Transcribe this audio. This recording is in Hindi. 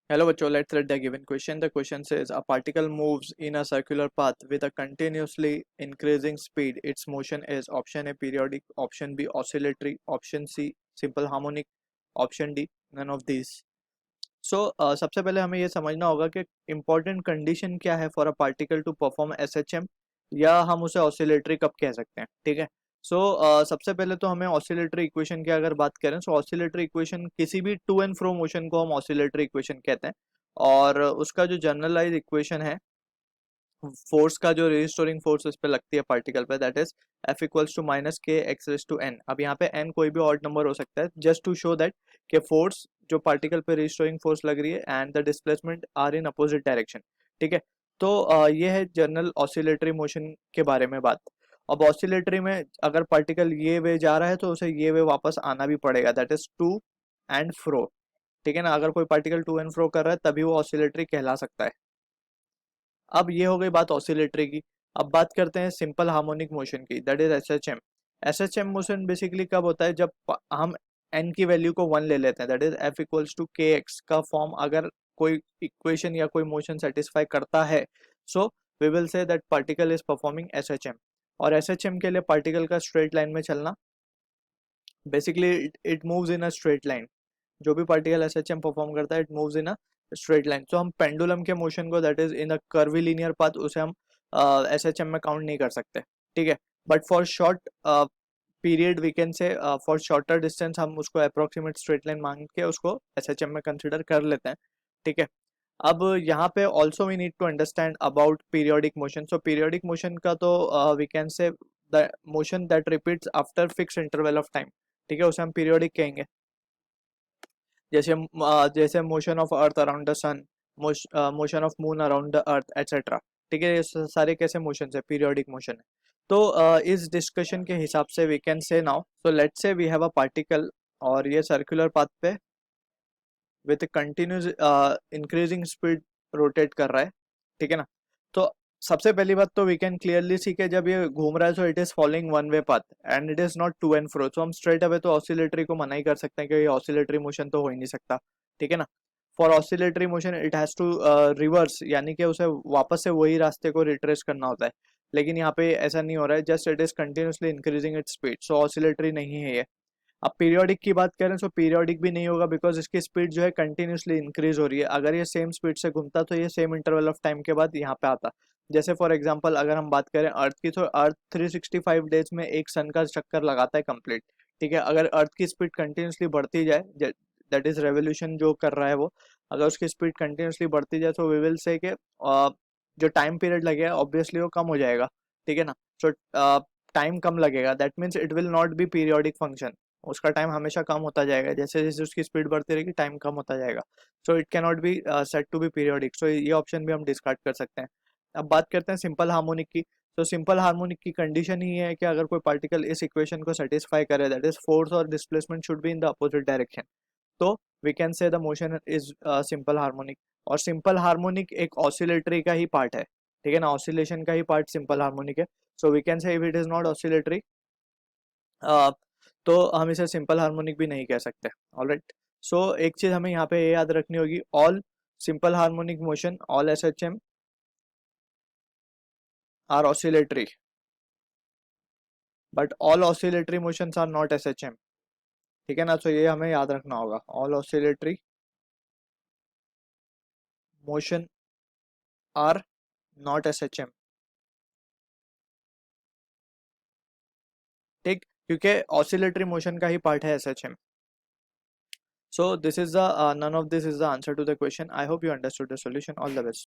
Hello बच्चों, let's read the given question. The question says a particle moves in a circular path with a continuously increasing speed. Its motion is option A periodic, option B oscillatory, option C simple harmonic, option D none of these. सबसे पहले हमें ये समझना होगा कि इम्पोर्टेंट कंडीशन क्या है for a particle to perform SHM, या हम उसे ऑसिलेटरी कब कह सकते हैं. ठीक है. सबसे पहले तो हमें ऑसिलेटरी इक्वेशन की अगर बात करें, ऑसिलेटरी इक्वेशन किसी भी टू एंड फ्रो मोशन को हम ऑसिलेटरी इक्वेशन कहते हैं. और उसका जो जनरलाइज इक्वेशन है फोर्स का, जो रिस्टोरिंग फोर्स इस पे लगती है पार्टिकल पे, that is F equals to minus K X raise to N. अब यहाँ पे एन कोई भी ऑड नंबर हो सकता है, जस्ट टू शो दैट कि फोर्स जो पार्टिकल पे रिस्टोरिंग फोर्स लग रही है and the displacement are in opposite direction. ठीक है. ये है जनरल ऑसिलेटरी मोशन के बारे में बात. अब ऑसिलेटरी में अगर पार्टिकल ये वे जा रहा है तो उसे ये वे वापस आना भी पड़ेगा, that is to and fro. ठीक है ना. अगर कोई पार्टिकल टू एंड फ्रो कर रहा है तभी वो ऑसिलेटरी कहला सकता है. अब ये हो गई बात ऑसिलेटरी की. अब बात करते हैं सिंपल हार्मोनिक मोशन की, that is SHM. SHM motion basically कब होता है, जब हम एन की वैल्यू को 1 ले लेते हैं, that is F equals to K X का फॉर्म अगर कोई इक्वेशन या कोई मोशन सेटिस्फाई करता है, so we will say that particle is performing SHM. और एसएचएम के लिए पार्टिकल का स्ट्रेट लाइन में चलना, basically it moves in a straight line. जो भी पार्टिकल एसएचएम परफॉर्म करता है it moves in a straight line. तो हम पेंडुलम के मोशन को, that is in a curvy linear path, उसे हम एसएचएम में काउंट नहीं कर सकते. ठीक है. But for short period we can say, for shorter distance हम उसको अप्रोक्सीमेट स्ट्रेट लाइन मान के उसको एसएचएम में कंसिडर कर लेते हैं. ठीक है. अब यहाँ पे also we need to understand about periodic motion. So periodic motion का तो we can say the motion that repeats after fix interval of time. ठीक है. उसे हम पीरियोडिक कहेंगे. जैसे motion of earth around the sun, motion of moon around the earth etcetera. ठीक है. ये सारे कैसे मोशन है, पीरियोडिक मोशन है. इस डिस्कशन के हिसाब से we can say now, so let's say we have a particle और ये सर्कुलर पाथ पे with continuous increasing speed rotate कर रहा है. ठीक है ना. तो सबसे पहली बात तो वी कैन क्लियरली सी के जब ये घूम रहा है so it is following one way path and it is not to and fro. So हम स्ट्रेट अवे तो ऑसिलेटरी को मना ही कर सकते हैं कि ये ऑसिलेटरी मोशन तो हो ही नहीं सकता. ठीक है ना. For oscillatory motion it has to reverse, यानी कि उसे वापस से वही रास्ते को रिट्रेस करना होता है. लेकिन यहाँ पे ऐसा नहीं हो रहा है, just it is continuously increasing its speed. So oscillatory नहीं है ये. अब पीरियोडिक की बात करें तो पीरियोडिक भी नहीं होगा, बिकॉज इसकी स्पीड जो है कंटिन्यूसली इंक्रीज हो रही है. अगर ये सेम स्पीड से घूमता तो ये सेम इंटरवल ऑफ टाइम के बाद यहाँ पे आता. जैसे फॉर एग्जांपल अगर हम बात करें अर्थ की, तो अर्थ 365 डेज में एक सन का चक्कर लगाता है कंप्लीट. ठीक है. अगर अर्थ की स्पीड कंटिन्यूसली बढ़ती जाए, दैट इज रेवोल्यूशन जो कर रहा है वो, अगर उसकी स्पीड कंटिन्यूसली बढ़ती जाए तो वी विल से कि जो टाइम पीरियड लगेगा ऑब्वियसली वो कम हो जाएगा. ठीक है ना. सो टाइम कम लगेगा, that means it will not be periodic function. उसका टाइम हमेशा कम होता जाएगा, जैसे जैसे उसकी स्पीड बढ़ती रहेगी टाइम कम होता जाएगा. So it can not be set to be periodic. So ये ऑप्शन भी हम डिस्कार्ड कर सकते हैं. अब बात करते हैं सिंपल हार्मोनिक की. तो सिंपल हार्मोनिक की कंडीशन ही है कि अगर कोई पार्टिकल इस इक्वेशन को सेटिस्फाई करे, दैट इज फोर्स और displacement should be in the opposite direction, तो we can say the motion is simple harmonic. और सिंपल हार्मोनिक एक ऑसिलेटरी का ही पार्ट है. ठीक है ना. ऑसिलेशन का ही पार्ट सिंपल हार्मोनिक है. So we can say if it is not oscillatory, तो हम इसे सिंपल हार्मोनिक भी नहीं कह सकते. ऑलराइट. एक चीज हमें यहाँ पे याद रखनी होगी, all simple harmonic motion, all SHM are oscillatory, but all oscillatory motions are not SHM. ठीक है ना. ये हमें याद रखना होगा, all oscillatory motion are not SHM. ठीक. क्योंकि ऑसिलेटरी मोशन का ही पार्ट है SHM. So this is the none of this is the answer to the question. I hope you understood the solution. All the best.